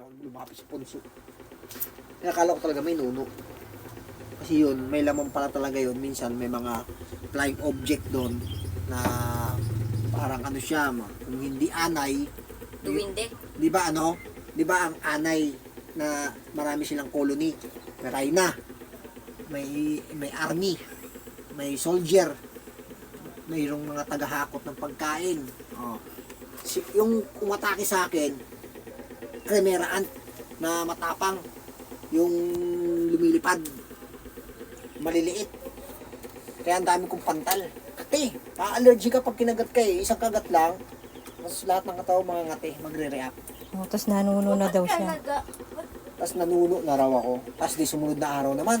ako lumapit sa punso. Kaya akala ko talaga may nuno. Kasi yun, may laman pala talaga yun. Minsan may mga flying object doon na parang ano siya, kung hindi anay. Duwinde. Di ba ano? Di ba ang anay na marami silang colony? May rhina, may army, may soldier, mayroong mga tagahakot ng pagkain. Oh. Yung umatake sa akin, Chimera ant na matapang, yung lumilipad, maliliit. Kaya ang dami kong pantal. Kati, allergy ka pag kinagat ka eh. Isang kagat lang, mas lahat ng katawan mga ngati, magre-react. Oh, tapos nanuno na daw siya. Tapos nanuno na raw ako. Tapos di sumunod na araw naman.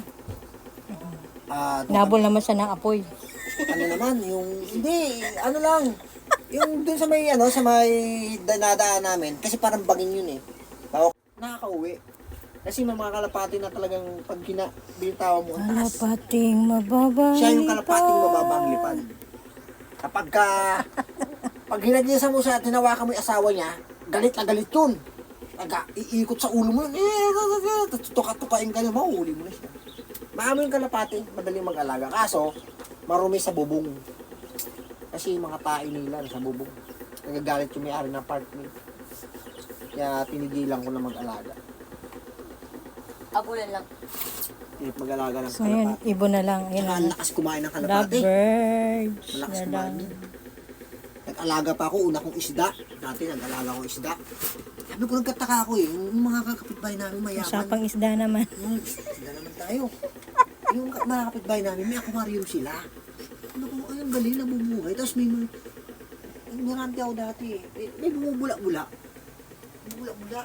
Nabol naman siya ng apoy. Ano naman, yung, hindi, ano lang, yung dun sa may, sa may danadaan namin, kasi parang bangin yun eh. Tawag, nakaka-uwi. Kasi may mga kalapati na talagang pag binitawa mo ang taas. Kalapating mababang Siya yung kalapating mababang lipad. Kapag pag hinagyasan mo siya at hinawakan mo yung asawa niya, galit na galit yun. Iikot sa ulo mo yun, tuka-tukain ka niya, mahuhuli mo na siya. Maamo yung kalapati, madaling mag-alaga. Kaso, marumi sa bubong. Kasi yung mga tae nila sa bubong. Nagagalit yung may-ari ng apartment. Kaya tinigilan ko na mag-alaga. Abulan lang. Mag-alaga ng So yun, kalapati. ibo na lang. Yun Saka ang ang lakas kumain ng kalapati. lovebirds Malakas na kumain. lang. Nag-alaga pa ako, una kong isda. Dati nag-alaga ko isda. Sabi ko, nagkataka ako eh. Yung mga kakapitbahay namin mayaman. Usapang isda naman. Isda naman tayo. Yung mga kapitbahay namin, may aquarium sila. Ano ko, ay, ang galing na bumuhay. Tapos may ignorante ako dati eh. May bumubula-bula. Bumubula-bula.